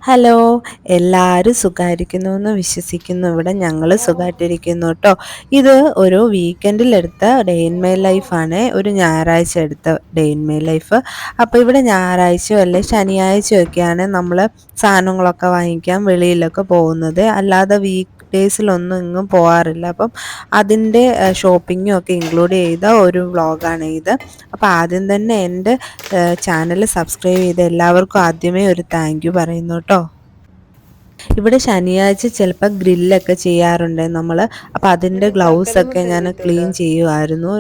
Hello, എല്ലാവരും സുഖമായിരിക്കുന്നു വിശ്വസിക്കുന്നു. ഇവിടെ ഞങ്ങൾ സുഖമായിട്ടിരിക്കുന്നു കേട്ടോ. ഇത് ഒരു വീക്കെൻഡിലെടുത്ത ഡേ ഇൻ മൈ ലൈഫാണ്, ഒരു ഞായറാഴ്ച എടുത്ത ഡേ ഇൻ മൈ ലൈഫ്. അപ്പോൾ ഇവിടെ ഞായറാഴ്ചയോ അല്ലെ ശനിയാഴ്ചയോ ഒക്കെയാണ് നമ്മൾ സാധനങ്ങളൊക്കെ വാങ്ങിക്കാൻ വെളിയിലൊക്കെ പോകുന്നത്. അല്ലാതെ വീക്ക് ഡേയ്സിലൊന്നും എങ്ങും പോകാറില്ല. അപ്പം അതിൻ്റെ ഷോപ്പിങ്ങും ഒക്കെ ഇൻക്ലൂഡ് ചെയ്ത ഒരു വ്ളോഗാണ് ഇത്. അപ്പോൾ ആദ്യം തന്നെ എൻ്റെ ചാനൽ സബ്സ്ക്രൈബ് ചെയ്ത് എല്ലാവർക്കും ആദ്യമേ ഒരു താങ്ക് യു പറയുന്നു കേട്ടോ. ഇവിടെ ശനിയാഴ്ച ചിലപ്പോൾ ഗ്രില്ലൊക്കെ ചെയ്യാറുണ്ട് നമ്മൾ. അപ്പോൾ അതിൻ്റെ ഗ്ലൗസൊക്കെ ഞാൻ ക്ലീൻ ചെയ്യുമായിരുന്നു.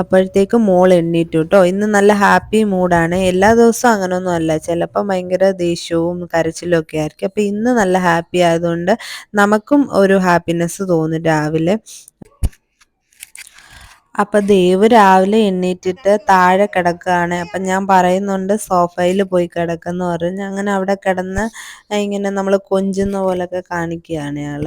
അപ്പോഴത്തേക്ക് മോൾ എണ്ണീറ്റു കേട്ടോ. ഇന്ന് നല്ല ഹാപ്പി മൂഡാണ്. എല്ലാ ദിവസവും അങ്ങനെയൊന്നും അല്ല, ചിലപ്പോൾ ഭയങ്കര ദേഷ്യവും കരച്ചിലും ഒക്കെ ആയിരിക്കും. അപ്പോൾ ഇന്ന് നല്ല ഹാപ്പി ആയതുകൊണ്ട് നമുക്കും ഒരു ഹാപ്പിനെസ് തോന്നും രാവിലെ. അപ്പം ദേവ് രാവിലെ എണ്ണീറ്റിട്ട് താഴെ കിടക്കുകയാണ്. അപ്പം ഞാൻ പറയുന്നുണ്ട് സോഫയിൽ പോയി കിടക്കെന്ന് പറഞ്ഞ്. അങ്ങനെ അവിടെ കിടന്ന് ഇങ്ങനെ നമ്മൾ കൊഞ്ചുന്ന പോലൊക്കെ കാണിക്കുകയാണ് അയാൾ.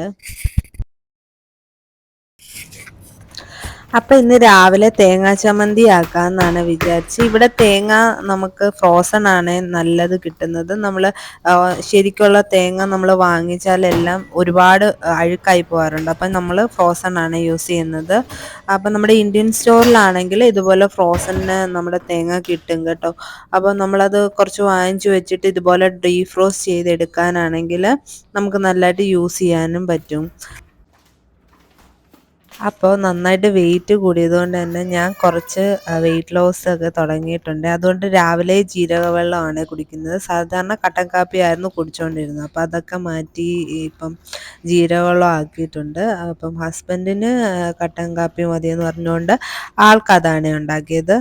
അപ്പം ഇന്ന് രാവിലെ തേങ്ങാ ചമ്മന്തി ആക്കാമെന്നാണ് വിചാരിച്ച്. ഇവിടെ തേങ്ങ നമുക്ക് ഫ്രോസൺ ആണ് നല്ലത് കിട്ടുന്നത്. നമ്മൾ ശരിക്കുള്ള തേങ്ങ നമ്മൾ വാങ്ങിച്ചാലെല്ലാം ഒരുപാട് അഴുക്കായി പോകാറുണ്ട്. അപ്പം നമ്മൾ ഫ്രോസൺ ആണ് യൂസ് ചെയ്യുന്നത്. അപ്പം നമ്മുടെ ഇന്ത്യൻ സ്റ്റോറിലാണെങ്കിൽ ഇതുപോലെ ഫ്രോസണിന് നമ്മുടെ തേങ്ങ കിട്ടും കേട്ടോ. അപ്പോൾ നമ്മളത് കുറച്ച് വാങ്ങിച്ചു വെച്ചിട്ട് ഇതുപോലെ ഡീഫ്രോസ്റ്റ് ചെയ്തെടുക്കാനാണെങ്കിൽ നമുക്ക് നല്ലതായിട്ട് യൂസ് ചെയ്യാനും പറ്റും. അപ്പോൾ നന്നായിട്ട് വെയിറ്റ് കൂടിയത് കൊണ്ട് തന്നെ ഞാൻ കുറച്ച് വെയിറ്റ് ലോസ് ഒക്കെ തുടങ്ങിയിട്ടുണ്ട്. അതുകൊണ്ട് രാവിലെ ജീരകവെള്ളമാണ് കുടിക്കുന്നത്. സാധാരണ കട്ടൻ കാപ്പി ആയിരുന്നു കുടിച്ചുകൊണ്ടിരുന്നത്. അപ്പോൾ അതൊക്കെ മാറ്റി ഇപ്പം ജീരകവെള്ളം ആക്കിയിട്ടുണ്ട്. അപ്പം ഹസ്ബൻഡിന് കട്ടൻ കാപ്പി മതിയെന്ന് പറഞ്ഞുകൊണ്ട് ആൾക്കതാണ് ഉണ്ടാക്കിയത്.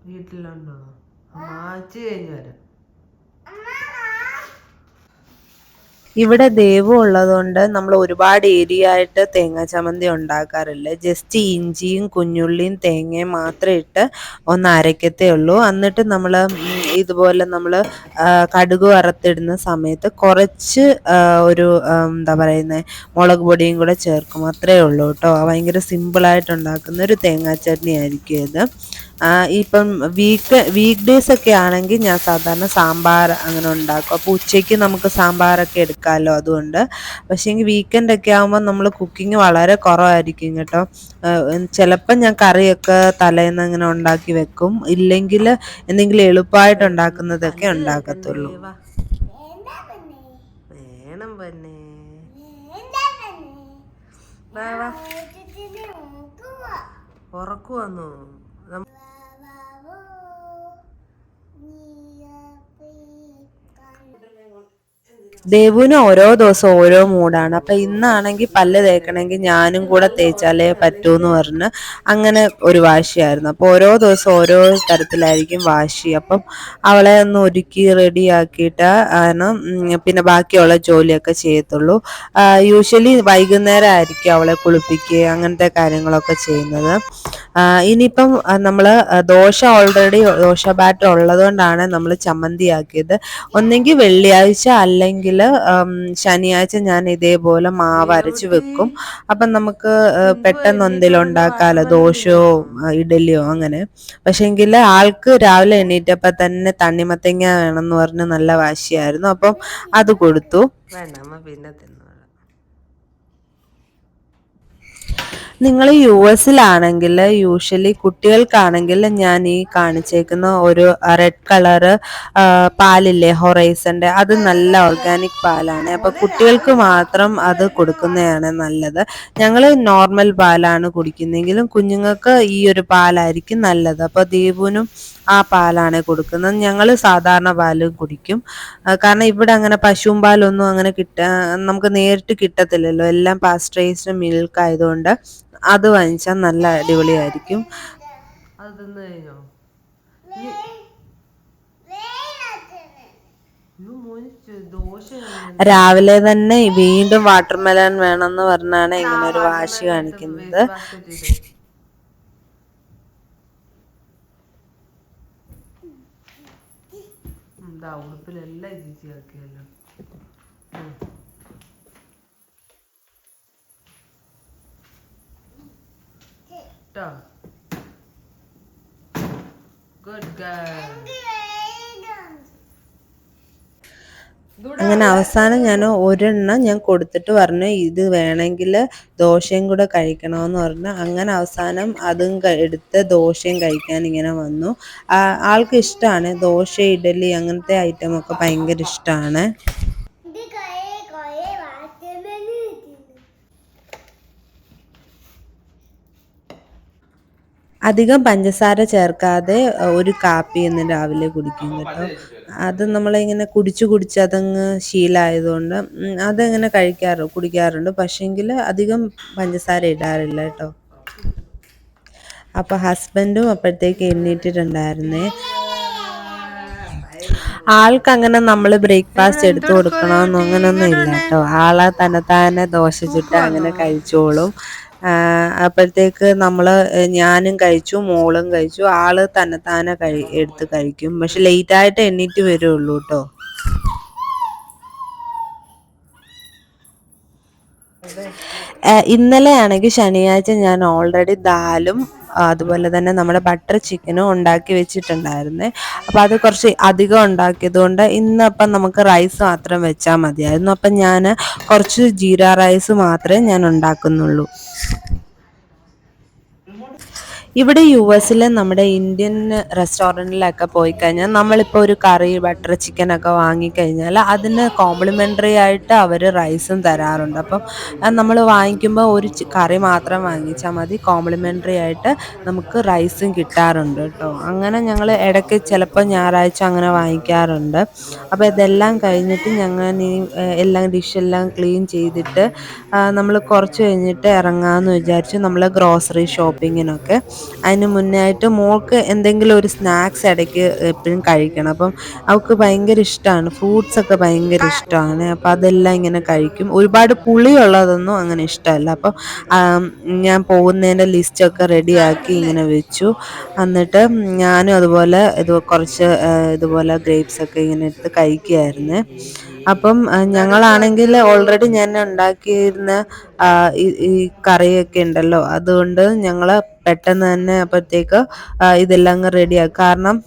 വീട്ടിലുണ്ടോ? മാച്ച് കഴിഞ്ഞ് വരാം. ഇവിടെ ദേവു ഉള്ളതുകൊണ്ട് നമ്മൾ ഒരുപാട് ഏരിയ ആയിട്ട് തേങ്ങാ ചമ്മന്തി ഉണ്ടാക്കാറില്ല. ജസ്റ്റ് ഇഞ്ചിയും കുഞ്ഞുള്ളിയും തേങ്ങയും മാത്രം ഇട്ട് ഒന്ന് അരയ്ക്കത്തേ ഉള്ളൂ. എന്നിട്ട് നമ്മൾ ഇതുപോലെ നമ്മൾ കടുക് വറുത്തിടുന്ന സമയത്ത് കുറച്ച് ഒരു എന്താ പറയുന്നത് മുളക് പൊടിയും കൂടെ ചേർക്കും. അത്രയേ ഉള്ളൂ കേട്ടോ. ഭയങ്കര സിമ്പിളായിട്ട് ഉണ്ടാക്കുന്ന ഒരു തേങ്ങാ ചട്നി ആയിരിക്കും ഇത്. ഇപ്പം വീക്ക് ഡേയ്സ് ഒക്കെ ആണെങ്കിൽ ഞാൻ സാധാരണ സാമ്പാർ അങ്ങനെ ഉണ്ടാക്കും. അപ്പോൾ ഉച്ചയ്ക്ക് നമുക്ക് സാമ്പാറൊക്കെ എടുക്കാമല്ലോ, അതുകൊണ്ട്. പക്ഷേ എങ്കിൽ വീക്കെൻഡ് ഒക്കെ ആകുമ്പോൾ നമ്മൾ കുക്കിംഗ് വളരെ കുറവായിരിക്കും കേട്ടോ. ചിലപ്പം ഞാൻ കറിയൊക്കെ തലേന്ന് അങ്ങനെ ഉണ്ടാക്കി വെക്കും. ഇല്ലെങ്കിൽ എന്തെങ്കിലും എളുപ്പമായിട്ട് ഉണ്ടാക്കുന്നതൊക്കെ ഉണ്ടാക്കത്തുള്ളൂ. വേണം പിന്നെ ഉറക്കുവന്നു. ദേവുവിന് ഓരോ ദിവസം ഓരോ മൂഡാണ്. അപ്പം ഇന്നാണെങ്കിൽ പല്ല് തേക്കണമെങ്കിൽ ഞാനും കൂടെ തേച്ചാലേ പറ്റൂന്ന് പറഞ്ഞ് അങ്ങനെ ഒരു വാശിയായിരുന്നു. അപ്പോൾ ഓരോ ദിവസം ഓരോ തരത്തിലായിരിക്കും വാശി. അപ്പം അവളെ ഒന്ന് ഒരുക്കി റെഡിയാക്കിയിട്ട് ആണ് പിന്നെ ബാക്കിയുള്ള ജോലിയൊക്കെ ചെയ്യത്തുള്ളൂ. യൂഷ്വലി വൈകുന്നേരം ആയിരിക്കും അവളെ കുളിപ്പിക്കുക അങ്ങനത്തെ കാര്യങ്ങളൊക്കെ ചെയ്യുന്നത്. ഇനിയിപ്പം നമ്മൾ ദോശ ബാറ്റർ ഉള്ളത് കൊണ്ടാണ് നമ്മൾ ചമ്മന്തി ആക്കിയത്. ഒന്നെങ്കിൽ വെള്ളിയാഴ്ച അല്ലെങ്കിൽ ശനിയാഴ്ച ഞാൻ ഇതേപോലെ മാവ് അരച്ച് വെക്കും. അപ്പം നമുക്ക് പെട്ടെന്ന് എന്തെങ്കിലും ഉണ്ടാക്കാമല്ലോ, ദോശയോ ഇഡലിയോ അങ്ങനെ. പക്ഷേങ്കിൽ ആൾക്ക് രാവിലെ എണീറ്റപ്പോൾ തന്നെ തണ്ണിമത്തങ്ങ വേണമെന്ന് പറഞ്ഞ് നല്ല വാശിയായിരുന്നു. അപ്പം അത് കൊടുത്തു. വേണ്ട അമ്മ പിന്നെ തിന്നോളാം. നിങ്ങൾ US-ലാണെങ്കിൽ യൂഷ്വലി കുട്ടികൾക്കാണെങ്കിൽ ഞാൻ ഈ കാണിച്ചേക്കുന്ന ഒരു റെഡ് കളറ് പാലില്ലേ ഹൊറൈസൻ്റെ, അത് നല്ല ഓർഗാനിക് പാലാണ്. അപ്പോൾ കുട്ടികൾക്ക് മാത്രം അത് കൊടുക്കുന്നതാണ് നല്ലത്. ഞങ്ങൾ നോർമൽ പാലാണ് കുടിക്കുന്നതെങ്കിലും കുഞ്ഞുങ്ങൾക്ക് ഈ ഒരു പാലായിരിക്കും നല്ലത്. അപ്പോൾ ദേവുവിനും ആ പാലാണ് കൊടുക്കുന്നത്. ഞങ്ങൾ സാധാരണ പാലും കുടിക്കും. കാരണം ഇവിടെ അങ്ങനെ പശുവും പാലൊന്നും അങ്ങനെ നമുക്ക് നേരിട്ട് കിട്ടത്തില്ലല്ലോ. എല്ലാം പാസ്ചറൈസ്ഡ് മിൽക്ക് ആയതുകൊണ്ട് അത് വാങ്ങിച്ചാൽ നല്ല അടിപൊളിയായിരിക്കും. അത് തിന്നു കഴിഞ്ഞോ? രാവിലെ തന്നെ വീണ്ടും വാട്ടർമെലൺ വേണമെന്ന് പറഞ്ഞാണ് ഇങ്ങനെ ഒരു വാശി കാണിക്കുന്നത്. ഉടുപ്പിലെല്ലാം ഈസിയാക്കിയല്ലോ. Good girl. അങ്ങനെ അവസാനം ഞാൻ ഒരെണ്ണം ഞാൻ കൊടുത്തിട്ട് പറഞ്ഞു ഇത് വേണമെങ്കിൽ ദോശയും കൂടെ കഴിക്കണമെന്ന് പറഞ്ഞു. അങ്ങനെ അവസാനം അതും എടുത്ത് ദോശയും കഴിക്കാൻ ഇങ്ങനെ വന്നു. ആൾക്ക് ഇഷ്ടമാണ് ദോശ, ഇഡലി അങ്ങനത്തെ ഐറ്റമൊക്കെ ഭയങ്കര ഇഷ്ടമാണ്. അധികം പഞ്ചസാര ചേർക്കാതെ ഒരു കാപ്പി എന്ന് രാവിലെ കുടിക്കും കേട്ടോ. അത് നമ്മളിങ്ങനെ കുടിച്ച് അതങ്ങ് ശീലമായതുകൊണ്ട് അതങ്ങനെ കുടിക്കാറുണ്ട്. പക്ഷേങ്കിൽ അധികം പഞ്ചസാര ഇടാറില്ല കേട്ടോ. അപ്പോൾ ഹസ്ബൻഡും അപ്പോഴത്തേക്ക് എണ്ണീറ്റിട്ടുണ്ടായിരുന്നേ. ആൾക്കങ്ങനെ നമ്മൾ ബ്രേക്ക്ഫാസ്റ്റ് എടുത്തു കൊടുക്കണമെന്നോ അങ്ങനെയൊന്നും ഇല്ല കേട്ടോ. ആളെ തന്നെത്താനെ ദോശ ചുട്ട് അങ്ങനെ കഴിച്ചോളും. അപ്പോഴത്തേക്ക് ഞാനും കഴിച്ചു, മോളും കഴിച്ചു. ആള് തന്നെത്താനെ എടുത്ത് കഴിക്കും. പക്ഷെ ലേറ്റായിട്ട് എണ്ണീറ്റ് വരുള്ളൂ കേട്ടോ. ഇന്നലെ ആണെങ്കിൽ ശനിയാഴ്ച ഞാൻ ഓൾറെഡി ദാലും അതുപോലെ തന്നെ നമ്മുടെ ബട്ടർ ചിക്കനും ഉണ്ടാക്കി വെച്ചിട്ടുണ്ടായിരുന്നേ. അപ്പം അത് കുറച്ച് അധികം ഉണ്ടാക്കിയത് കൊണ്ട് ഇന്നപ്പം നമുക്ക് റൈസ് മാത്രം വെച്ചാൽ മതിയായിരുന്നു. അപ്പം ഞാൻ കുറച്ച് ജീര റൈസ് മാത്രമേ ഞാൻ ഉണ്ടാക്കുന്നുള്ളൂ. ഇവിടെ US നമ്മുടെ ഇന്ത്യൻ റെസ്റ്റോറൻറ്റിലൊക്കെ പോയി കഴിഞ്ഞാൽ നമ്മളിപ്പോൾ ഒരു കറി ബട്ടർ ചിക്കനൊക്കെ വാങ്ങിക്കഴിഞ്ഞാൽ അതിന് കോംപ്ലിമെൻ്ററി ആയിട്ട് അവർ റൈസും തരാറുണ്ട്. അപ്പം നമ്മൾ വാങ്ങിക്കുമ്പോൾ ഒരു കറി മാത്രം വാങ്ങിച്ചാൽ മതി, കോംപ്ലിമെൻ്ററി ആയിട്ട് നമുക്ക് റൈസും കിട്ടാറുണ്ട് കേട്ടോ. അങ്ങനെ ഞങ്ങൾ ഇടയ്ക്ക് ചിലപ്പോൾ ഞായറാഴ്ച അങ്ങനെ വാങ്ങിക്കാറുണ്ട്. അപ്പോൾ ഇതെല്ലാം കഴിഞ്ഞിട്ട് ഞങ്ങൾ എല്ലാം ഡിഷെല്ലാം ക്ലീൻ ചെയ്തിട്ട് നമ്മൾ കുറച്ച് കഴിഞ്ഞിട്ട് ഇറങ്ങാമെന്ന് വിചാരിച്ചു. നമ്മൾ ഗ്രോസറി ഷോപ്പിങ്ങിനൊക്കെ. അതിന് മുന്നേ ആയിട്ട് മോൾക്ക് എന്തെങ്കിലും ഒരു സ്നാക്സ് ഇടയ്ക്ക് എപ്പോഴും കഴിക്കണം. അപ്പം അവൾക്ക് ഭയങ്കര ഇഷ്ടമാണ്, ഫ്രൂട്ട്സൊക്കെ ഭയങ്കര ഇഷ്ടമാണ്. അപ്പോൾ അതെല്ലാം ഇങ്ങനെ കഴിക്കും. ഒരുപാട് പുളിയുള്ളതൊന്നും അങ്ങനെ ഇഷ്ടമല്ല. അപ്പം ഞാൻ പോകുന്നതിൻ്റെ ലിസ്റ്റൊക്കെ റെഡിയാക്കി ഇങ്ങനെ വെച്ചു. എന്നിട്ട് ഞാനും അതുപോലെ കുറച്ച് ഇതുപോലെ ഗ്രേപ്സൊക്കെ ഇങ്ങനെ എടുത്ത് കഴിക്കുകയായിരുന്നു. അപ്പം ഞങ്ങളാണെങ്കിൽ ഓൾറെഡി ഞാൻ ഉണ്ടാക്കിയിരുന്ന ഈ കറിയൊക്കെ ഉണ്ടല്ലോ, അതുകൊണ്ട് ഞങ്ങൾ പെട്ടെന്ന് തന്നെ അപ്പോഴത്തേക്ക് ഇതെല്ലാം അങ്ങ് റെഡിയാക്കും. കാരണം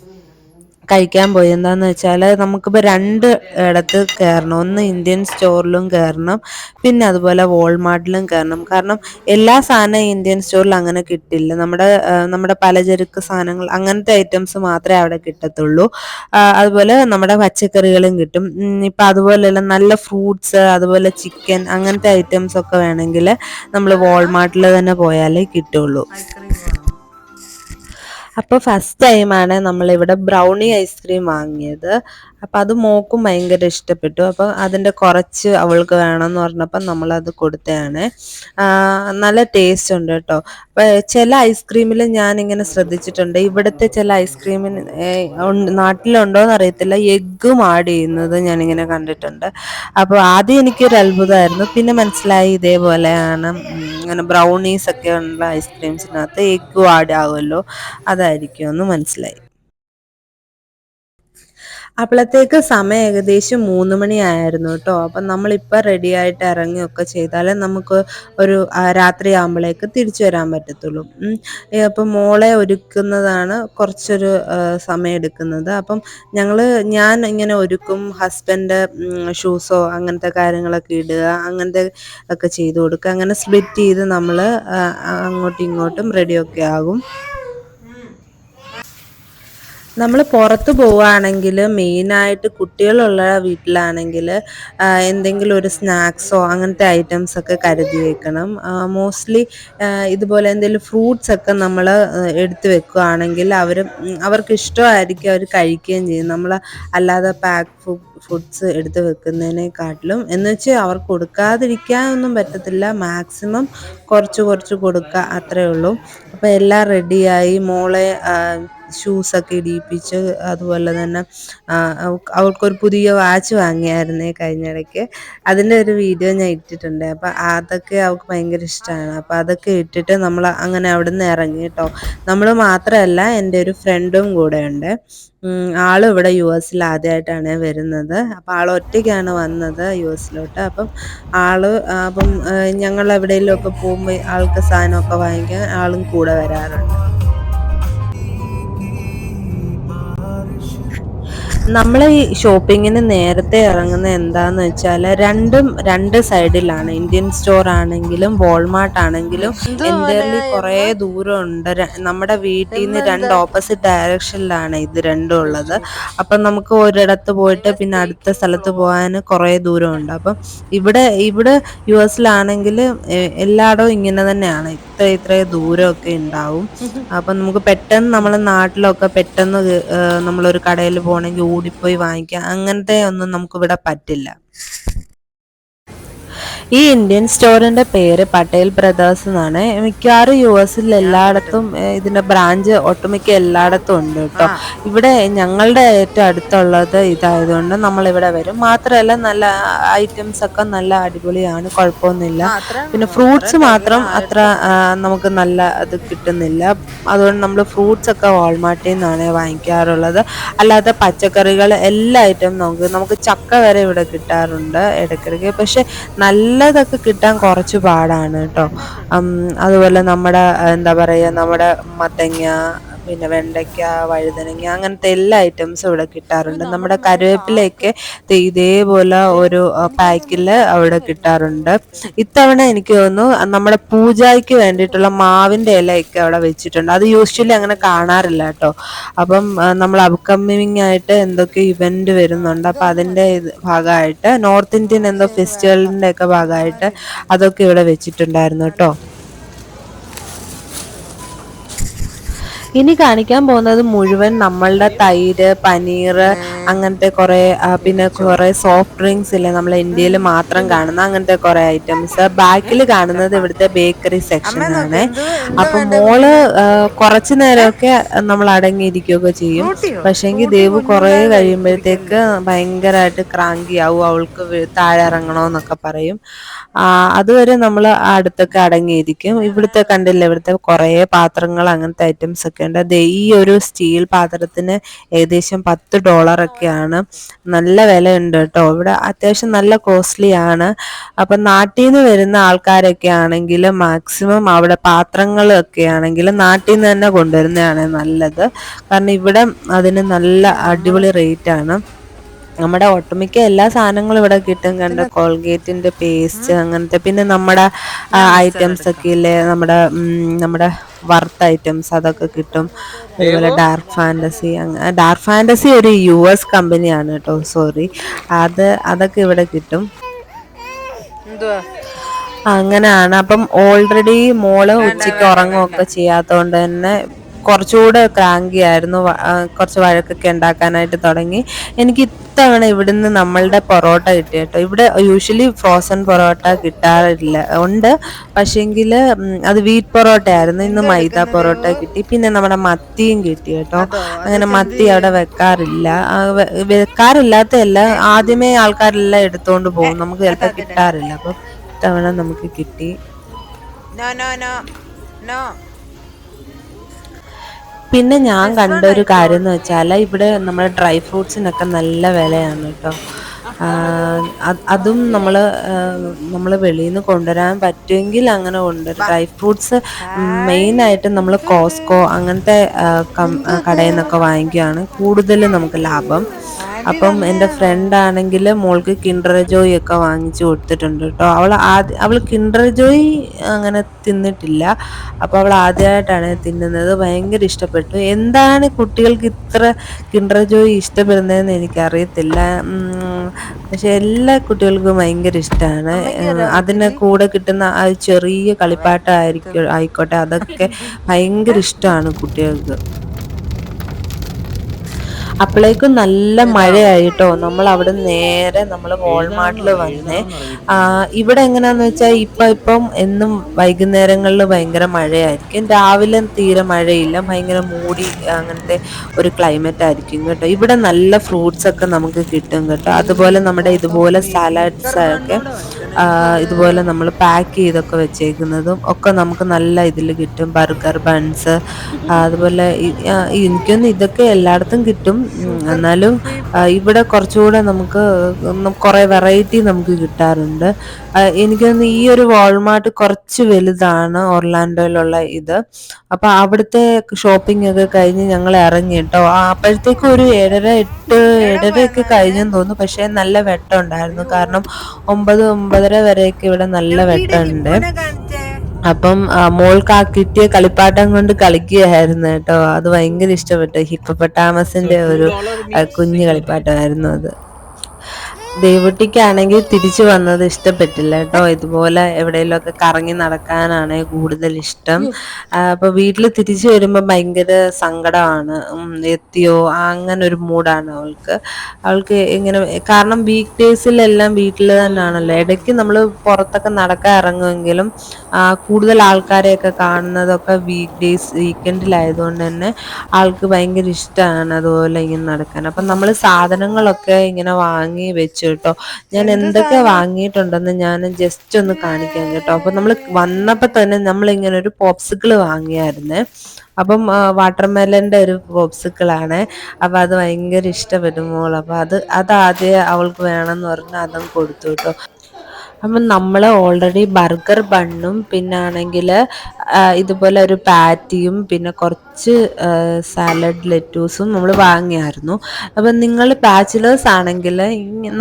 കഴിക്കാൻ പോയി എന്താണെന്ന് വെച്ചാൽ നമുക്കിപ്പോൾ 2 ഇടത്ത് കയറണം. ഒന്ന് ഇന്ത്യൻ സ്റ്റോറിലും കയറണം, പിന്നെ അതുപോലെ വാൾമാർട്ടിലും കയറണം. കാരണം എല്ലാ സാധനവും ഇന്ത്യൻ സ്റ്റോറിൽ അങ്ങനെ കിട്ടില്ല. നമ്മുടെ പലചരക്ക് സാധനങ്ങൾ അങ്ങനത്തെ ഐറ്റംസ് മാത്രമേ അവിടെ കിട്ടത്തുള്ളൂ. അതുപോലെ നമ്മുടെ പച്ചക്കറികളും കിട്ടും. ഇപ്പം അതുപോലെയുള്ള നല്ല ഫ്രൂട്ട്സ്, അതുപോലെ ചിക്കൻ അങ്ങനത്തെ ഐറ്റംസ് ഒക്കെ വേണമെങ്കിൽ നമ്മൾ വാൾമാർട്ടിൽ തന്നെ പോയാലേ കിട്ടുള്ളൂ. അപ്പോൾ ഫസ്റ്റ് ടൈമാണ് നമ്മളിവിടെ ബ്രൗണി ഐസ്ക്രീം വാങ്ങിയത്. അപ്പം അത് മോൾക്കും ഭയങ്കര ഇഷ്ടപ്പെട്ടു. അപ്പം അതിൻ്റെ കുറച്ച് അവൾക്ക് വേണമെന്ന് പറഞ്ഞപ്പം നമ്മളത് കൊടുത്തതാണ്. നല്ല ടേസ്റ്റ് ഉണ്ട് കേട്ടോ. അപ്പം ചില ഐസ്ക്രീമിൽ ഞാനിങ്ങനെ ശ്രദ്ധിച്ചിട്ടുണ്ട്, ഇവിടുത്തെ ചില ഐസ്ക്രീമിന് നാട്ടിലുണ്ടോയെന്ന് അറിയത്തില്ല, എഗ്ഗും ആഡ് ചെയ്യുന്നത് ഞാനിങ്ങനെ കണ്ടിട്ടുണ്ട്. അപ്പോൾ ആദ്യം എനിക്കൊരു അത്ഭുതമായിരുന്നു, പിന്നെ മനസ്സിലായി ഇതേപോലെയാണ്. ഇങ്ങനെ ബ്രൗണീസൊക്കെ ഉള്ള ഐസ്ക്രീംസിനകത്ത് എഗ്ഗും ആഡ് ആവുമല്ലോ, അതായിരിക്കുമെന്ന് മനസ്സിലായി. അപ്പോഴത്തേക്ക് സമയം ഏകദേശം 3 മണിയായിരുന്നു കേട്ടോ. അപ്പം നമ്മളിപ്പോൾ റെഡി ആയിട്ട് ഇറങ്ങുകയൊക്കെ ചെയ്താലേ നമുക്ക് ഒരു രാത്രിയാകുമ്പോഴേക്ക് തിരിച്ചു വരാൻ പറ്റത്തുള്ളൂ. അപ്പം മോളെ ഒരുക്കുന്നതാണ് കുറച്ചൊരു സമയം എടുക്കുന്നത്. അപ്പം ഞാൻ ഇങ്ങനെ ഒരുക്കും, ഹസ്ബൻഡ് ഷൂസോ അങ്ങനത്തെ കാര്യങ്ങളൊക്കെ ഇടുക, അങ്ങനത്തെ ഒക്കെ ചെയ്ത് കൊടുക്കുക. അങ്ങനെ സ്പ്ലിറ്റ് ചെയ്ത് നമ്മൾ അങ്ങോട്ടും ഇങ്ങോട്ടും റെഡിയൊക്കെ ആകും. നമ്മൾ പുറത്ത് പോവുകയാണെങ്കിൽ മെയിനായിട്ട് കുട്ടികളുള്ള വീട്ടിലാണെങ്കിൽ എന്തെങ്കിലും ഒരു സ്നാക്സോ അങ്ങനത്തെ ഐറ്റംസൊക്കെ കരുതി വെക്കണം. മോസ്റ്റ്ലി ഇതുപോലെ എന്തെങ്കിലും ഫ്രൂട്ട്സൊക്കെ നമ്മൾ എടുത്ത് വെക്കുകയാണെങ്കിൽ അവർക്ക് ഇഷ്ടമായിരിക്കും, അവർ കഴിക്കുകയും ചെയ്യും. നമ്മൾ അല്ലാതെ ഫുഡ്സ് എടുത്ത് വെക്കുന്നതിനെക്കാട്ടിലും എന്ന് വെച്ച് അവർക്ക് കൊടുക്കാതിരിക്കാനൊന്നും പറ്റത്തില്ല. മാക്സിമം കുറച്ച് കൊടുക്കുക, അത്രയേ ഉള്ളൂ. അപ്പോൾ എല്ലാം റെഡിയായി മോളെ ഷൂസൊക്കെ ഇടിയിപ്പിച്ച്, അതുപോലെ തന്നെ അവൾക്കൊരു പുതിയ വാച്ച് വാങ്ങിയായിരുന്നേ കഴിഞ്ഞിടയ്ക്ക്. അതിൻ്റെ ഒരു വീഡിയോ ഞാൻ ഇട്ടിട്ടുണ്ട്. അപ്പം അതൊക്കെ അവൾക്ക് ഭയങ്കര ഇഷ്ടമാണ്. അപ്പം അതൊക്കെ ഇട്ടിട്ട് നമ്മൾ അങ്ങനെ അവിടെ നിന്ന് ഇറങ്ങി കേട്ടോ. നമ്മൾ മാത്രമല്ല, എൻ്റെ ഒരു ഫ്രണ്ടും കൂടെ ഉണ്ട്. ആളും ഇവിടെ US ആദ്യമായിട്ടാണ് വരുന്നത്. അപ്പം ആൾ ഒറ്റയ്ക്കാണ് വന്നത് US. അപ്പം ഞങ്ങൾ എവിടെയെങ്കിലുമൊക്കെ പോകുമ്പോൾ ആൾക്ക് സാധനമൊക്കെ വാങ്ങിക്കാൻ ആളും കൂടെ വരാറുണ്ട്. നമ്മൾ ഈ ഷോപ്പിങ്ങിന് നേരത്തെ ഇറങ്ങുന്നത് എന്താന്ന് വെച്ചാൽ രണ്ടും രണ്ട് സൈഡിലാണ്. ഇന്ത്യൻ സ്റ്റോർ ആണെങ്കിലും വാൾമാർട്ട് ആണെങ്കിലും എൻ്റയർലി കുറേ ദൂരമുണ്ട്. നമ്മുടെ വീട്ടിൽ നിന്ന് രണ്ട് ഓപ്പോസിറ്റ് ഡയറക്ഷനിലാണ് ഇത് രണ്ടും ഉള്ളത്. അപ്പം നമുക്ക് ഒരിടത്ത് പോയിട്ട് പിന്നെ അടുത്ത സ്ഥലത്ത് പോകാൻ കുറേ ദൂരമുണ്ട്. അപ്പം ഇവിടെ US എല്ലായിടവും ഇങ്ങനെ തന്നെയാണ്, ഇത്ര ദൂരമൊക്കെ ഉണ്ടാവും. അപ്പം നമുക്ക് പെട്ടെന്ന് നമ്മളെ നാട്ടിലൊക്കെ പെട്ടെന്ന് നമ്മളൊരു കടയിൽ പോകണമെങ്കിൽ ഓടിപ്പോയി വാങ്ങിക്കാം, അങ്ങനത്തെ ഒന്നും നമുക്കിവിടെ പറ്റില്ല. ഈ ഇന്ത്യൻ സ്റ്റോറിന്റെ പേര് പട്ടേൽ ബ്രദേഴ്സ് എന്നാണ്. മിക്കവാറും US എല്ലായിടത്തും ഇതിന്റെ ബ്രാഞ്ച് ഒട്ടുമിക്ക എല്ലായിടത്തും ഉണ്ട് കേട്ടോ. ഇവിടെ ഞങ്ങളുടെ ഏറ്റവും അടുത്തുള്ളത് ഇതായതുകൊണ്ട് നമ്മളിവിടെ വരും. മാത്രമല്ല നല്ല ഐറ്റംസ് ഒക്കെ നല്ല അടിപൊളിയാണ്, കുഴപ്പമൊന്നുമില്ല. പിന്നെ ഫ്രൂട്ട്സ് മാത്രം അത്ര നമുക്ക് നല്ല അത് കിട്ടുന്നില്ല. അതുകൊണ്ട് നമ്മൾ ഫ്രൂട്ട്സ് ഒക്കെ വാൾമാർട്ടിൽ നിന്നാണ് വാങ്ങിക്കാറുള്ളത്. അല്ലാതെ പച്ചക്കറികൾ എല്ലാ ഐറ്റം നമുക്ക് ചക്ക വരെ ഇവിടെ കിട്ടാറുണ്ട് ഇടയ്ക്കിടയ്ക്ക്. പക്ഷെ നല്ലതൊക്കെ കിട്ടാൻ കുറച്ച് പാടാണ് കേട്ടോ. അതുപോലെ നമ്മുടെ എന്താ പറയുക, നമ്മുടെ മത്തങ്ങ, പിന്നെ വെണ്ടയ്ക്ക, വഴുതനങ്ങ, അങ്ങനത്തെ എല്ലാ ഐറ്റംസും ഇവിടെ കിട്ടാറുണ്ട്. നമ്മുടെ കറിവേപ്പിലയൊക്കെ ഇതേപോലെ ഒരു പാക്കിൽ അവിടെ കിട്ടാറുണ്ട്. ഇത്തവണ എനിക്ക് തോന്നുന്നു നമ്മുടെ പൂജയ്ക്ക് വേണ്ടിയിട്ടുള്ള മാവിൻ്റെ ഇലയൊക്കെ അവിടെ വെച്ചിട്ടുണ്ട്. അത് യൂഷ്വലി അങ്ങനെ കാണാറില്ല കേട്ടോ. അപ്പം നമ്മൾ അപ്കമിങ് ആയിട്ട് എന്തൊക്കെ ഇവന്റ് വരുന്നുണ്ട്, അപ്പം അതിൻ്റെ ഭാഗമായിട്ട് നോർത്ത് ഇന്ത്യൻ എന്തോ ഫെസ്റ്റിവലിൻ്റെ ഒക്കെ ഭാഗമായിട്ട് അതൊക്കെ ഇവിടെ വെച്ചിട്ടുണ്ടായിരുന്നു കേട്ടോ. ഇനി കാണിക്കാൻ പോകുന്നത് മുഴുവൻ നമ്മളുടെ തൈര്, പനീർ, അങ്ങനത്തെ കുറേ പിന്നെ കുറേ സോഫ്റ്റ് ഡ്രിങ്ക്സ് ഇല്ലേ നമ്മൾ ഇന്ത്യയിൽ മാത്രം കാണുന്ന അങ്ങനത്തെ കുറേ ഐറ്റംസ്. ബാക്കിൽ കാണുന്നത് ഇവിടുത്തെ ബേക്കറി സെക്ഷനാണ്. അപ്പം മോള് കുറച്ചു നേരമൊക്കെ നമ്മൾ അടങ്ങിയിരിക്കുകയൊക്കെ ചെയ്യും. പക്ഷേങ്കിൽ ദേവു കുറേ കഴിയുമ്പോഴത്തേക്ക് ഭയങ്കരമായിട്ട് ക്രാങ്കി ആവും, അവൾക്ക് താഴെ ഇറങ്ങണമെന്നൊക്കെ പറയും. അതുവരെ നമ്മൾ അടുത്തൊക്കെ അടങ്ങിയിരിക്കും. ഇവിടുത്തെ കണ്ടില്ല, ഇവിടുത്തെ കുറേ പാത്രങ്ങൾ അങ്ങനത്തെ ഐറ്റംസ് ഒക്കെ ഉണ്ട്. ഈ ഒരു സ്റ്റീൽ പാത്രത്തിന് ഏകദേശം $10 നല്ല വിലയുണ്ട് കേട്ടോ. ഇവിടെ അത്യാവശ്യം നല്ല കോസ്റ്റ്ലി ആണ്. അപ്പം നാട്ടിൽ നിന്ന് വരുന്ന ആൾക്കാരൊക്കെ ആണെങ്കിൽ മാക്സിമം അവിടെ പാത്രങ്ങളൊക്കെ ആണെങ്കിൽ നാട്ടിൽ നിന്ന് തന്നെ കൊണ്ടുവരുന്നതാണ് നല്ലത്. കാരണം ഇവിടെ അതിന് നല്ല അടിപൊളി റേറ്റ് ആണ്. നമ്മുടെ ഒട്ടുമിക്ക എല്ലാ സാധനങ്ങളും ഇവിടെ കിട്ടും. കണ്ട കോൾഗേറ്റിന്റെ പേസ്റ്റ് അങ്ങനത്തെ, പിന്നെ നമ്മുടെ ഐറ്റംസ് ഒക്കെ ഇല്ലേ, നമ്മുടെ വർത്ത് ഐറ്റംസ് അതൊക്കെ കിട്ടും. അതുപോലെ ഡാർക്ക് ഫാൻറ്റസി ഒരു US കമ്പനിയാണ് കേട്ടോ, സോറി. അതൊക്കെ ഇവിടെ കിട്ടും. അങ്ങനെയാണ്. അപ്പം ഓൾറെഡി മോള് ഉച്ചയ്ക്ക് ഉറങ്ങുകയൊക്കെ ചെയ്യാത്തതുകൊണ്ട് തന്നെ കുറച്ചുകൂടെ ക്രാങ്കി ആയിരുന്നു. കുറച്ച് വഴക്കൊക്കെ ഉണ്ടാക്കാനായിട്ട് തുടങ്ങി. എനിക്ക് ഇത്തവണ ഇവിടുന്ന് നമ്മളുടെ പൊറോട്ട കിട്ടി കേട്ടോ. ഇവിടെ യൂഷ്വലി ഫ്രോസൺ പൊറോട്ട കിട്ടാറില്ല, ഉണ്ട്, പക്ഷേങ്കിൽ അത് വീറ്റ് പൊറോട്ട ആയിരുന്നു. ഇന്ന് മൈദ പൊറോട്ട കിട്ടി. പിന്നെ നമ്മുടെ മത്തിയും കിട്ടി കേട്ടോ. അങ്ങനെ മത്തി അവിടെ വെക്കാറില്ലാത്തതല്ല, ആദ്യമേ ആൾക്കാരെല്ലാം എടുത്തുകൊണ്ട് പോകും, നമുക്ക് ചിലപ്പോൾ കിട്ടാറില്ല. അപ്പം ഇത്തവണ നമുക്ക് കിട്ടി. പിന്നെ ഞാൻ കണ്ട ഒരു കാര്യം എന്ന് വെച്ചാൽ ഇവിടെ നമ്മുടെ ഡ്രൈ ഫ്രൂട്ട്സിനൊക്കെ നല്ല വിലയാണ് കേട്ടോ. അതും നമ്മൾ വെളിയിൽ നിന്ന് കൊണ്ടുവരാൻ പറ്റുമെങ്കിൽ അങ്ങനെ കൊണ്ടുവരും. ഡ്രൈ ഫ്രൂട്ട്സ് മെയിനായിട്ട് നമ്മൾ കോസ്കോ അങ്ങനത്തെ കടയിൽ നിന്നൊക്കെ വാങ്ങിക്കുകയാണ് കൂടുതൽ നമുക്ക് ലാഭം. അപ്പം എൻ്റെ ഫ്രണ്ട് ആണെങ്കിൽ മോൾക്ക് കിൻഡർ ജോയ് ഒക്കെ വാങ്ങിച്ചു കൊടുത്തിട്ടുണ്ട് കേട്ടോ. അവൾ കിൻഡർ ജോയ് അങ്ങനെ തിന്നിട്ടില്ല. അപ്പോൾ അവൾ ആദ്യമായിട്ടാണ് തിന്നുന്നത്. ഭയങ്കര ഇഷ്ടപ്പെട്ടു. എന്താണ് കുട്ടികൾക്ക് ഇത്ര കിൻഡർ ജോയ് ഇഷ്ടപ്പെടുന്നതെന്ന് എനിക്കറിയത്തില്ല. പക്ഷെ എല്ലാ കുട്ടികൾക്കും ഭയങ്കര ഇഷ്ടമാണ്. അതിന് കൂടെ കിട്ടുന്ന ആ ചെറിയ കളിപ്പാട്ടം ആയിക്കോട്ടെ, അതൊക്കെ ഭയങ്കര ഇഷ്ടമാണ് കുട്ടികൾക്ക്. അപ്പോഴേക്കും നല്ല മഴയായിട്ടോ. നമ്മൾ അവിടെ നേരെ നമ്മൾ വാൾമാർട്ടിൽ വന്നേ. ഇവിടെ എങ്ങനെയാന്ന് വെച്ചാൽ ഇപ്പം എന്നും വൈകുന്നേരങ്ങളിൽ ഭയങ്കര മഴയായിരിക്കും, രാവിലെ തീരെ മഴയില്ല, ഭയങ്കര മൂടി അങ്ങനത്തെ ഒരു ക്ലൈമറ്റ് ആയിരിക്കും കേട്ടോ. ഇവിടെ നല്ല ഫ്രൂട്ട്സ് ഒക്കെ നമുക്ക് കിട്ടും കേട്ടോ. അതുപോലെ നമ്മുടെ ഇതുപോലെ സാലഡ്സ് ഒക്കെ ഇതുപോലെ നമ്മൾ പാക്ക് ചെയ്തൊക്കെ വെച്ചേക്കുന്നതും ഒക്കെ നമുക്ക് നല്ല ഇതിൽ കിട്ടും. ബർഗർ ബൺസ്, അതുപോലെ എനിക്കൊന്ന് ഇതൊക്കെ എല്ലായിടത്തും കിട്ടും. എന്നാലും ഇവിടെ കുറച്ചുകൂടെ നമുക്ക് കുറേ വെറൈറ്റി നമുക്ക് കിട്ടാറുണ്ട്. എനിക്കൊന്ന് ഈ ഒരു വാൾമാർട്ട് കുറച്ച് വലുതാണ് ഒർലാൻഡോയിലുള്ള ഇത്. അപ്പൊ അവിടുത്തെ ഷോപ്പിംഗ് ഒക്കെ കഴിഞ്ഞ് ഞങ്ങൾ ഇറങ്ങി കേട്ടോ. അപ്പോഴത്തേക്കും ഒരു 7:30 കഴിഞ്ഞെന്ന് തോന്നുന്നു. പക്ഷെ നല്ല വെട്ടം ഉണ്ടായിരുന്നു. കാരണം 9-9:30 വരെയൊക്കെ ഇവിടെ നല്ല വെട്ടമുണ്ട്. അപ്പം മോൾക്ക് കിട്ടിയ കളിപ്പാട്ടം കൊണ്ട് കളിക്കുകയായിരുന്നു കേട്ടോ. അത് ഭയങ്കര ഇഷ്ടപ്പെട്ടു. ഹിപ്പപ്പൊട്ടാമസിന്റെ ഒരു കുഞ്ഞു കളിപ്പാട്ടമായിരുന്നു അത്. ദേവുട്ടിക്കാണെങ്കിൽ തിരിച്ചു വന്നത് ഇഷ്ടപ്പെട്ടില്ല കേട്ടോ. ഇതുപോലെ എവിടെയെങ്കിലുമൊക്കെ കറങ്ങി നടക്കാനാണ് കൂടുതൽ ഇഷ്ടം. അപ്പൊ വീട്ടിൽ തിരിച്ചു വരുമ്പോൾ ഭയങ്കര സങ്കടമാണ്. എത്തിയോ അങ്ങനെ ഒരു മൂഡാണ് അവൾക്ക് ഇങ്ങനെ. കാരണം വീക്ക് ഡേയ്സിലെല്ലാം വീട്ടിൽ തന്നെയാണല്ലോ. ഇടയ്ക്ക് നമ്മൾ പുറത്തൊക്കെ നടക്കാൻ ഇറങ്ങുമെങ്കിലും കൂടുതൽ ആൾക്കാരെയൊക്കെ കാണുന്നതൊക്കെ വീക്കെൻഡിലായതുകൊണ്ട് തന്നെ ആൾക്ക് ഭയങ്കര ഇഷ്ടമാണ് അതുപോലെ ഇങ്ങനെ നടക്കാൻ. അപ്പം നമ്മൾ സാധനങ്ങളൊക്കെ ഇങ്ങനെ വാങ്ങി വെച്ചു കേട്ടോ. ഞാൻ എന്തൊക്കെ വാങ്ങിയിട്ടുണ്ടെന്ന് ഞാൻ ജസ്റ്റ് ഒന്ന് കാണിക്കാം കേട്ടോ. അപ്പൊ നമ്മൾ വന്നപ്പോ തന്നെ നമ്മളിങ്ങനെ ഒരു പോപ്സിക്കിൾ വാങ്ങിയായിരുന്നേ. അപ്പം വാട്ടർമെലന്റെ ഒരു പോപ്സിക്കിളാണ്. അപ്പൊ അത് ഭയങ്കര ഇഷ്ടപ്പെടും മോൾ. അപ്പൊ അത് ആദ്യം അവൾക്ക് വേണമെന്ന് പറഞ്ഞ് അതും കൊടുത്തു കേട്ടോ. അപ്പം നമ്മൾ ഓൾറെഡി ബർഗർ ബണ്ണും പിന്നെ ആണെങ്കിൽ ഇതുപോലെ ഒരു പാറ്റിയും പിന്നെ കുറച്ച് സാലഡ് ലെറ്റൂസും നമ്മൾ വാങ്ങിയായിരുന്നു. അപ്പം നിങ്ങൾ ബാച്ചിലേഴ്സ് ആണെങ്കിൽ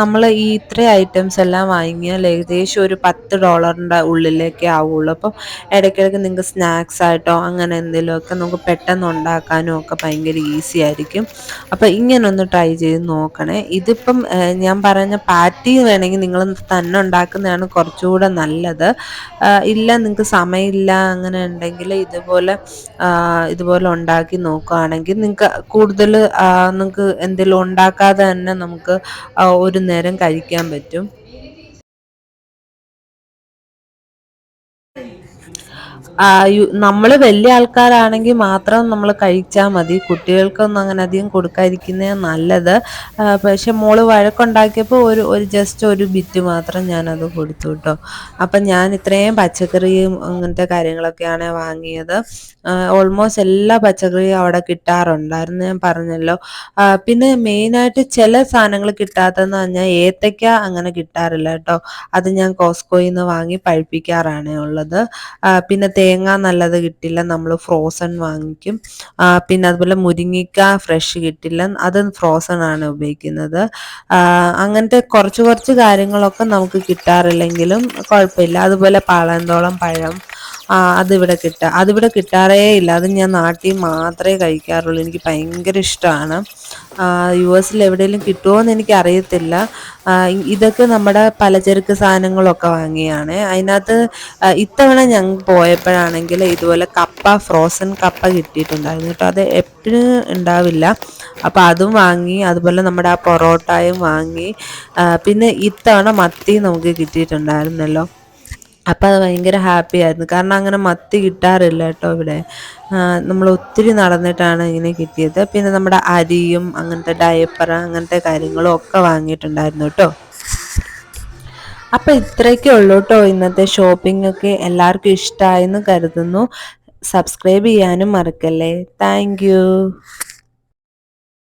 നമ്മൾ ഈ ഇത്രയും ഐറ്റംസ് എല്ലാം വാങ്ങിയാൽ ഏകദേശം ഒരു $10 ഉള്ളിലേക്കേ ആവുള്ളൂ. അപ്പം ഇടയ്ക്കിടയ്ക്ക് നിങ്ങൾക്ക് സ്നാക്സ് ആയിട്ടോ അങ്ങനെ എന്തെങ്കിലുമൊക്കെ നമുക്ക് പെട്ടെന്ന് ഉണ്ടാക്കാനും ഒക്കെ ഭയങ്കര ഈസി ആയിരിക്കും. അപ്പം ഇങ്ങനൊന്ന് ട്രൈ ചെയ്ത് നോക്കണേ. ഇതിപ്പം ഞാൻ പറഞ്ഞ പാറ്റി വേണമെങ്കിൽ നിങ്ങൾ തന്നെ ഉണ്ടാക്കുന്നതാണ് കുറച്ചുകൂടെ നല്ലത്. ഇല്ല നിങ്ങൾക്ക് സമയമില്ല അങ്ങനെ ഉണ്ടെങ്കിൽ ഇതുപോലെ ഉണ്ടാക്കി നോക്കുകയാണെങ്കിൽ നിങ്ങൾക്ക് കൂടുതൽ നിങ്ങൾക്ക് എന്തെങ്കിലും ഉണ്ടാക്കാതെ തന്നെ നമുക്ക് ഒരു നേരം കഴിക്കാൻ പറ്റും. നമ്മൾ വലിയ ആൾക്കാരാണെങ്കിൽ മാത്രം നമ്മൾ കഴിച്ചാൽ മതി. കുട്ടികൾക്കൊന്നും അങ്ങനെ അധികം കൊടുക്കാതിരിക്കുന്നതാണ് നല്ലത്. പക്ഷെ മോള് വഴക്കുണ്ടാക്കിയപ്പോൾ ഒരു ജസ്റ്റ് ഒരു ബിറ്റ് മാത്രം ഞാനത് കൊടുത്തു കേട്ടോ. അപ്പം ഞാൻ ഇത്രയും പച്ചക്കറിയും അങ്ങനത്തെ കാര്യങ്ങളൊക്കെയാണ് വാങ്ങിയത്. ഓൾമോസ്റ്റ് എല്ലാ പച്ചക്കറിയും അവിടെ കിട്ടാറുണ്ടായിരുന്നു, ഞാൻ പറഞ്ഞല്ലോ. പിന്നെ മെയിനായിട്ട് ചില സാധനങ്ങൾ കിട്ടാത്തതെന്ന് പറഞ്ഞാൽ ഏത്തയ്ക്ക അങ്ങനെ കിട്ടാറില്ല കേട്ടോ. അത് ഞാൻ കോസ്കോയിൽ നിന്ന് വാങ്ങി പഴുപ്പിക്കാറാണ് ഉള്ളത്. പിന്നെ തേങ്ങ നല്ലത് കിട്ടില്ല, നമ്മൾ ഫ്രോസൺ വാങ്ങിക്കും. പിന്നെ അതുപോലെ മുരിങ്ങിക്ക ഫ്രഷ് കിട്ടില്ല, അത് ഫ്രോസൺ ആണ് ഉപയോഗിക്കുന്നത്. അങ്ങനത്തെ കുറച്ച് കാര്യങ്ങളൊക്കെ നമുക്ക് കിട്ടാറില്ലെങ്കിലും കുഴപ്പമില്ല. അതുപോലെ പാളയന്തോളം പഴം അതിവിടെ കിട്ടാറേ ഇല്ല. അത് ഞാൻ നാട്ടിൽ മാത്രമേ കഴിക്കാറുള്ളൂ. എനിക്ക് ഭയങ്കര ഇഷ്ടമാണ്. US എവിടെയെങ്കിലും കിട്ടുമോ എന്ന് എനിക്ക് അറിയത്തില്ല. ഇതൊക്കെ നമ്മുടെ പലചരക്ക് സാധനങ്ങളൊക്കെ വാങ്ങിയാണ്. അതിനകത്ത് ഇത്തവണ ഞങ്ങൾ പോയപ്പോഴാണെങ്കിൽ ഇതുപോലെ ഫ്രോസൺ കപ്പ കിട്ടിയിട്ടുണ്ടായിരുന്നു കേട്ടോ. അത് എപ്പോഴും ഉണ്ടാവില്ല. അപ്പം അതും വാങ്ങി. അതുപോലെ നമ്മുടെ പൊറോട്ടയും വാങ്ങി. പിന്നെ ഇത്തവണ മത്തി നമുക്ക് കിട്ടിയിട്ടുണ്ടായിരുന്നല്ലോ. അപ്പം അത് ഭയങ്കര ഹാപ്പി ആയിരുന്നു. കാരണം അങ്ങനെ മത്തി കിട്ടാറില്ല കേട്ടോ ഇവിടെ. നമ്മൾ ഒത്തിരി നടന്നിട്ടാണ് ഇങ്ങനെ കിട്ടിയത്. പിന്നെ നമ്മുടെ അരിയും അങ്ങനത്തെ ഡയപ്പർ അങ്ങനത്തെ കാര്യങ്ങളും ഒക്കെ വാങ്ങിയിട്ടുണ്ടായിരുന്നു കേട്ടോ. അപ്പം ഇത്രയൊക്കെ ഉള്ളൂ കേട്ടോ ഇന്നത്തെ ഷോപ്പിംഗ് ഒക്കെ. എല്ലാവർക്കും ഇഷ്ടമായെന്ന് കരുതുന്നു. സബ്സ്ക്രൈബ് ചെയ്യാനും മറക്കല്ലേ. Thank you.